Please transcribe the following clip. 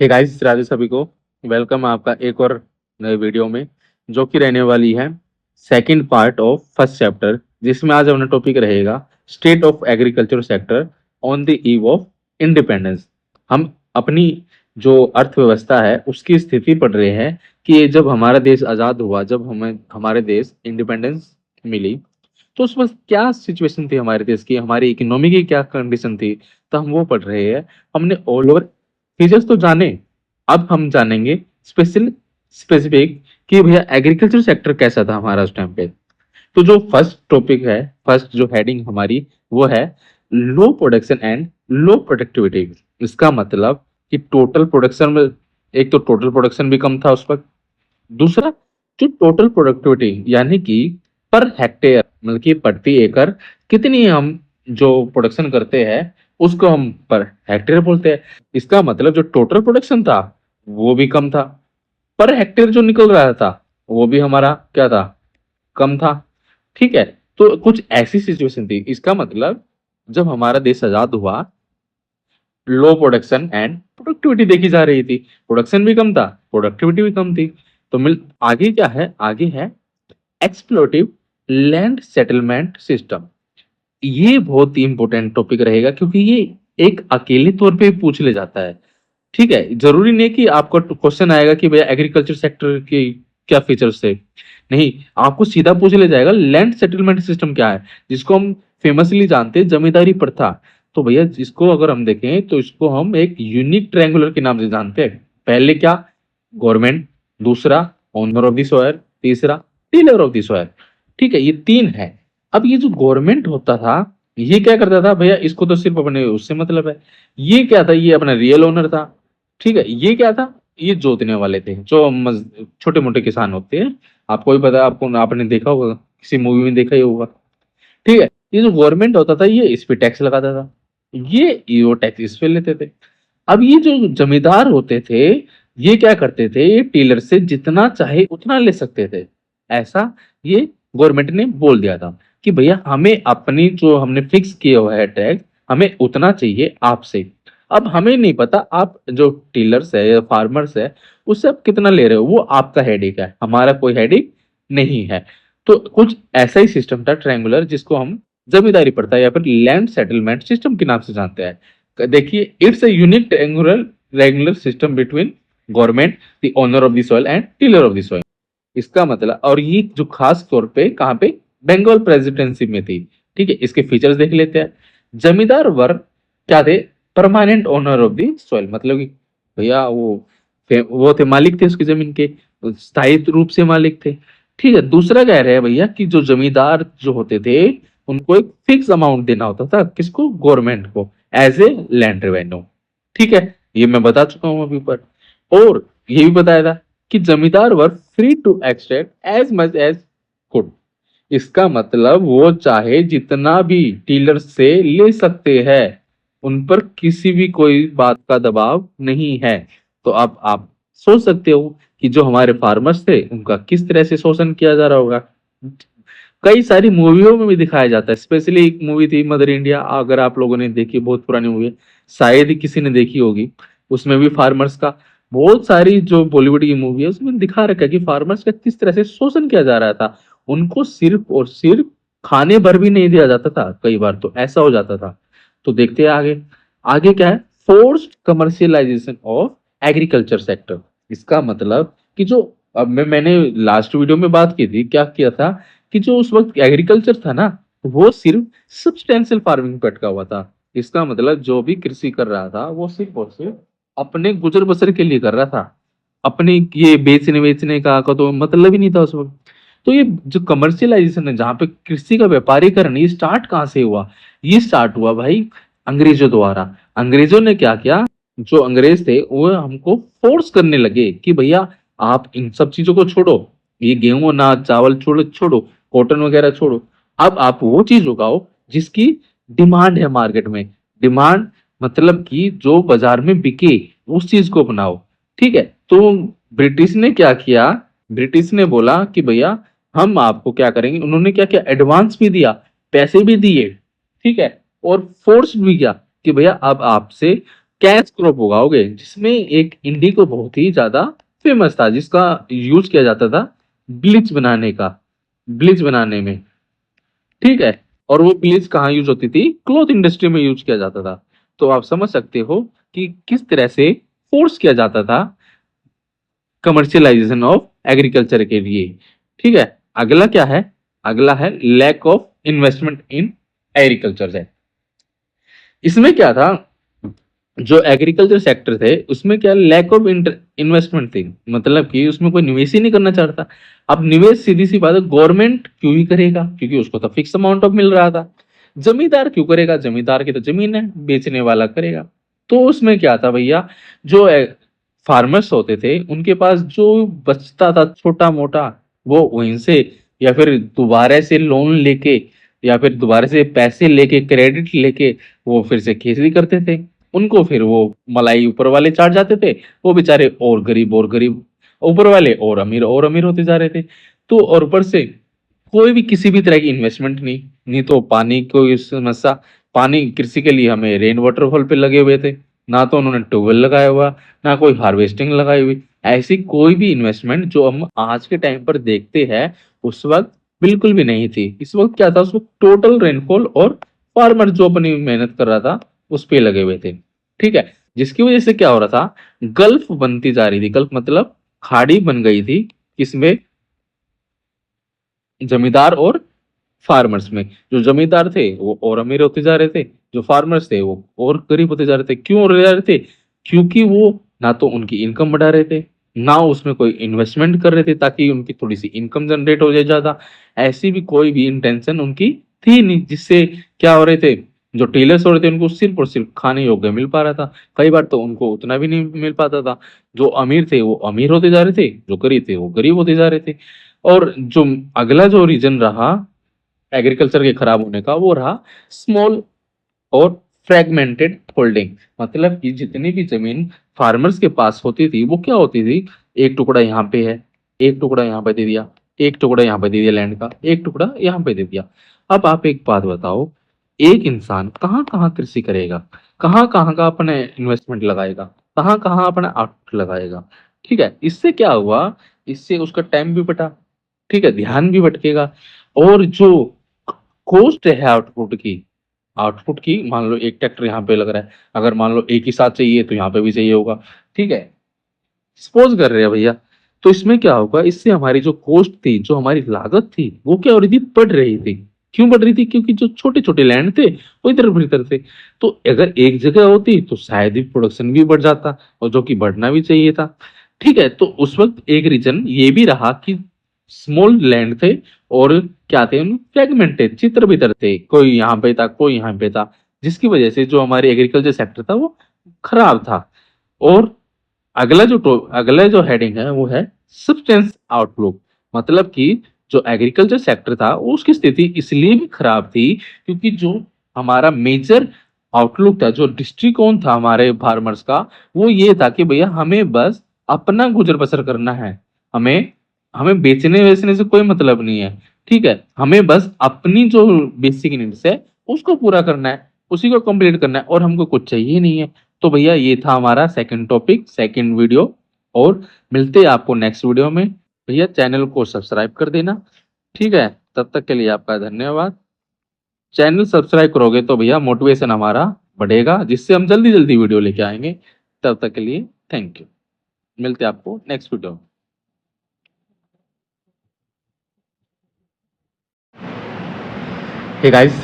Hey guys, Radhe सभी को। Welcome आपका एक और नए वीडियो में, जो कि रहने वाली है second part of first chapter, जिसमें आज अपना टॉपिक रहेगा state of agriculture sector on the eve of independence. हम अपनी जो अर्थव्यवस्था है उसकी स्थिति पढ़ रहे हैं कि ये जब हमारा देश आज़ाद हुआ, जब हमें हमारे देश इंडिपेंडेंस मिली, तो उस वक्त क्या सिचुएशन थी हमारे देश की, हमारी इकोनॉमी की क्या कंडीशन थी। तो हम वो पढ़ रहे हैं। हमने ऑल ओवर फीचर्स तो जाने, अब हम जानेंगे स्पेसिफिक कि भैया एग्रीकल्चर सेक्टर कैसा था हमारा उस टाइम पे। तो जो फर्स्ट टॉपिक है, फर्स्ट जो हेडिंग हमारी, वो है लो प्रोडक्शन एंड लो प्रोडक्टिविटी। इसका मतलब कि टोटल प्रोडक्शन में, एक तो टोटल प्रोडक्शन भी कम था उस वक्त। दूसरा, जो टोटल प्रोडक्टिविटी यानी कि पर हेक्टेयर, मतलब कि प्रति एकड़ कितनी हम जो प्रोडक्शन करते हैं उसको हम पर हेक्टेयर बोलते हैं। इसका मतलब जो टोटल प्रोडक्शन था वो भी कम था, पर हेक्टेयर जो निकल रहा था वो भी हमारा क्या था, कम था। ठीक है। तो कुछ ऐसी सिचुएशन थी। इसका मतलब जब हमारा देश आजाद हुआ, लो प्रोडक्शन एंड प्रोडक्टिविटी देखी जा रही थी। प्रोडक्शन भी कम था, प्रोडक्टिविटी भी कम थी। तो मिल आगे क्या है, आगे है एक्सप्लोटिव लैंड सेटलमेंट सिस्टम। ये बहुत ही इंपॉर्टेंट टॉपिक रहेगा, क्योंकि ये एक अकेले तौर पे पूछ ले जाता है। ठीक है, जरूरी नहीं कि आपको क्वेश्चन आएगा कि भैया एग्रीकल्चर सेक्टर के क्या फीचर्स थे। नहीं, आपको सीधा पूछ ले जाएगा लैंड सेटलमेंट सिस्टम क्या है, जिसको हम फेमसली जानते हैं जमींदारी प्रथा। तो भैया इसको अगर हम देखें तो इसको हम एक यूनिक ट्रायंगुलर के नाम से जानते हैं। पहले क्या, गवर्नमेंट। दूसरा, ओनर ऑफ द सॉयल। तीसरा, टीलर ऑफ द सॉयल। ठीक है, ये तीन है। अब ये जो गवर्नमेंट होता था, ये क्या करता था भैया, इसको तो सिर्फ अपने उससे मतलब है। ये क्या था, ये अपना रियल ओनर था। ठीक है, ये क्या था, ये जोतने वाले थे, जो छोटे मोटे किसान होते हैं। आपको भी पता है, आपको आपने देखा होगा, किसी मूवी में देखा ही होगा। ठीक है, ये जो गवर्नमेंट होता था ये इस पे टैक्स लगाता था, ये टैक्स इस पे लेते थे। अब ये जो जमींदार होते थे, ये क्या करते थे, ये टीलर से जितना चाहे उतना ले सकते थे। ऐसा ये गवर्नमेंट ने बोल दिया था कि भैया हमें अपनी जो हमने फिक्स किया हुआ है टैक्स, हमें उतना चाहिए आपसे। अब हमें नहीं पता आप जो टीलर्स है या फार्मर्स है उससे आप कितना ले रहे हो, वो आपका हेडेक है, हमारा कोई हेडेक नहीं है। तो कुछ ऐसा ही सिस्टम था ट्रायंगुलर, जिसको हम जमींदारी प्रथा या फिर लैंड सेटलमेंट सिस्टम के नाम से जानते हैं। देखिए, it's a unique triangular regular system between government, the owner of the soil and tiller of the soil. इसका मतलब, और ये जो खास तौर पे कहाँ पे, बंगाल प्रेसिडेंसी में थी। ठीक है, इसके फीचर्स देख लेते हैं। जमींदार वर्ग क्या थे, permanent owner of the soil, मतलब कि भैया वो थे, मालिक थे उसकी जमीन के, स्थायी रूप से मालिक थे। ठीक है, दूसरा कह रहे हैं भैया कि जो जमींदार जो होते थे, उनको एक फिक्स अमाउंट देना होता था, किसको, गवर्नमेंट को, एज ए लैंड रेवेन्यू। ठीक है, ये मैं बता चुका हूं अभी ऊपर। और ये भी बताया था कि जमींदार were free to extract as much as good. इसका मतलब वो चाहे जितना भी टीलर से ले सकते हैं, उन पर किसी भी कोई बात का दबाव नहीं है। तो अब आप सोच सकते हो कि जो हमारे फार्मर्स थे उनका किस तरह से शोषण किया जा रहा होगा। कई सारी मूवियों में भी दिखाया जाता है। स्पेशली एक मूवी थी मदर इंडिया, अगर आप लोगों ने देखी, बहुत पुरानी मूवी है, शायद ही किसी ने देखी होगी। उसमें भी फार्मर्स का, बहुत सारी जो बॉलीवुड की मूवी है उसमें दिखा रखा है कि फार्मर्स का किस तरह से शोषण किया जा रहा था। उनको सिर्फ और सिर्फ खाने भर भी नहीं दिया जाता था, कई बार तो ऐसा हो जाता था। तो देखते हैं आगे। आगे क्या है, forced commercialisation of agriculture sector. इसका मतलब कि जो, अब मैंने लास्ट वीडियो में बात की थी, क्या किया था कि जो उस वक्त एग्रीकल्चर था ना, वो सिर्फ सब्सटेंशियल फार्मिंग पे अटका हुआ था। इसका मतलब जो भी कृषि कर रहा था वो सिर्फ और सिर्फ अपने गुजर बसर के लिए कर रहा था। अपने ये बेचने वेचने का तो मतलब ही नहीं था उस वक्त। तो ये जो कमर्शियलाइजेशन है, जहाँ पे कृषि का व्यापारीकरण, ये स्टार्ट कहाँ से हुआ, ये स्टार्ट हुआ भाई अंग्रेजों द्वारा। अंग्रेजों ने क्या किया, जो अंग्रेज थे वो हमको फोर्स करने लगे कि भैया आप इन सब चीजों को छोड़ो, ये गेहूं अनाज चावल छोड़ो छोड़ो, कॉटन वगैरह छोड़ो। अब आप वो चीज उगाओ जिसकी डिमांड है मार्केट में। डिमांड मतलब कि जो बाजार में बिके, उस चीज को अपनाओ। ठीक है, तो ब्रिटिश ने क्या किया, ब्रिटिश ने बोला कि भैया हम आपको क्या करेंगे, उन्होंने क्या किया, एडवांस भी दिया, पैसे भी दिए। ठीक है, और फोर्स भी किया कि भैया अब आपसे कैश क्रॉप उगाओगे, जिसमें एक इंडिको बहुत ही ज्यादा फेमस था, जिसका यूज किया जाता था ब्लीच बनाने में, ठीक है। और वो ब्लीच कहाँ यूज होती थी? क्लॉथ इंडस्ट्री में यूज किया जाता था। तो आप समझ सकते हो कि किस तरह से फोर्स किया जाता था कमर्शियलाइजेशन ऑफ एग्रीकल्चर के लिए, ठीक है। अगला क्या है? अगला है lack of investment in agriculture है। इसमें क्या था, जो एग्रीकल्चर सेक्टर थे उसमें क्या लैक ऑफ इन्वेस्टमेंट थी, मतलब कि उसमें कोई निवेश ही नहीं करना चाहता। अब निवेश सीधी सी बात है, गवर्नमेंट क्यों ही करेगा, क्योंकि उसको तो फिक्स अमाउंट ऑफ मिल रहा था। जमींदार क्यों करेगा? जमींदार की तो जमीन है, बेचने वाला करेगा। तो उसमें क्या था भैया, जो फार्मर्स होते थे उनके पास जो बचता था छोटा मोटा, वो वहीं से या फिर दोबारा से लोन लेके या फिर दोबारा से पैसे लेके क्रेडिट लेके वो फिर से खेती करते थे। उनको फिर वो मलाई ऊपर वाले चाट जाते थे, वो बेचारे और गरीब, ऊपर वाले और अमीर होते जा रहे थे। तो और ऊपर से कोई भी किसी भी तरह की इन्वेस्टमेंट नहीं, नहीं तो पानी को समस्या, पानी कृषि के लिए हमें रेन वाटरफॉल पे लगे हुए थे, ना तो उन्होंने ट्यूबवेल लगाया हुआ, ना कोई हार्वेस्टिंग लगाई हुई। ऐसी कोई भी इन्वेस्टमेंट जो हम आज के टाइम पर देखते हैं उस वक्त बिल्कुल भी नहीं थी। इस वक्त क्या था, उस वक्त टोटल रेनफॉल और फार्मर जो अपनी मेहनत कर रहा था उस पे लगे हुए थे, ठीक है। जिसकी वजह से क्या हो रहा था, गल्फ बनती जा रही थी। गल्फ मतलब खाड़ी बन गई थी, किसमें? जमींदार और फार्मर्स में। जो जमींदार थे वो और अमीर होते जा रहे थे, जो फार्मर्स थे वो और गरीब होते जा रहे थे। क्यों हो जा रहे थे? क्योंकि वो ना तो उनकी इनकम बढ़ा रहे थे, ना उसमें कोई इन्वेस्टमेंट कर रहे थे ताकि उनकी थोड़ी सी इनकम जनरेट हो जाए ज्यादा। ऐसी भी कोई भी इंटेंशन उनकी थी नहीं, जिससे क्या हो रहे थे, जो टेलर्स हो रहे थे उनको सिर्फ और सिर्फ खाने योग्य मिल पा रहा था। कई बार तो उनको उतना भी नहीं मिल पाता था। जो अमीर थे वो अमीर होते जा रहे थे, जो गरीब थे वो गरीब होते जा रहे थे। और जो अगला जो रीजन रहा एग्रीकल्चर के खराब होने का, वो रहा स्मॉल और फ्रेगमेंटेड होल्डिंग। मतलब कि जितनी भी जमीन फार्मर्स के पास होती थी वो क्या होती थी, एक टुकड़ा यहाँ पे है, एक टुकड़ा यहाँ पे दे दिया, एक टुकड़ा यहाँ पे दे दिया लैंड का, एक टुकड़ा यहाँ पे दे दिया। अब आप एक बात बताओ, एक इंसान कहाँ कहाँ कृषि करेगा, कहाँ कहाँ का अपने इन्वेस्टमेंट लगाएगा, कहाँ कहाँ अपना आउटपुट लगाएगा, ठीक है। इससे क्या हुआ, इससे उसका टाइम भी बटा, ठीक है, ध्यान भी भटकेगा। और जो कॉस्ट है आउटपुट की मान लो एक ट्रैक्टर यहाँ पे लग रहा है, अगर मान लो एक ही साथ चाहिए तो यहाँ पे भी चाहिए होगा, ठीक है। सपोज कर रहे हैं भैया, तो इसमें क्या होगा, इससे हमारी जो कॉस्ट थी, जो हमारी लागत थी, वो क्या हो रही थी, बढ़ रही थी। क्यों बढ़ रही थी? क्योंकि जो छोटे छोटे लैंड थे वो इधर उधर थे। तो अगर एक जगह होती तो शायद ही प्रोडक्शन भी बढ़ जाता, और जो कि बढ़ना भी चाहिए था, ठीक है। तो उस वक्त एक रीजन ये भी रहा कि स्मॉल लैंड थे, और क्या थे, फ्रेगमेंटेड, चित्र भीतर थे, कोई यहाँ पे था कोई यहाँ पे था, जिसकी वजह से जो हमारे एग्रीकल्चर सेक्टर था वो खराब था। और अगला जो हेडिंग है वो है सब्सटेंस आउटलुक। मतलब कि जो एग्रीकल्चर सेक्टर था उसकी स्थिति इसलिए भी खराब थी क्योंकि जो हमारा मेजर आउटलुक था, जो दृष्टिकोण था हमारे फार्मर्स का, वो ये था कि भैया हमें बस अपना गुजर बसर करना है, हमें हमें बेचने वेचने से कोई मतलब नहीं है, ठीक है। हमें बस अपनी जो बेसिक नीड्स है उसको पूरा करना है, उसी को कंप्लीट करना है, और हमको कुछ चाहिए नहीं है। तो भैया ये था हमारा सेकंड टॉपिक, सेकंड वीडियो। और मिलते हैं आपको नेक्स्ट वीडियो में। भैया चैनल को सब्सक्राइब कर देना, ठीक है। तब तक के लिए आपका धन्यवाद। चैनल सब्सक्राइब करोगे तो भैया मोटिवेशन हमारा बढ़ेगा, जिससे हम जल्दी जल्दी वीडियो लेके आएंगे। तब तक के लिए थैंक यू। मिलते हैं आपको नेक्स्ट वीडियो में। Hey guys,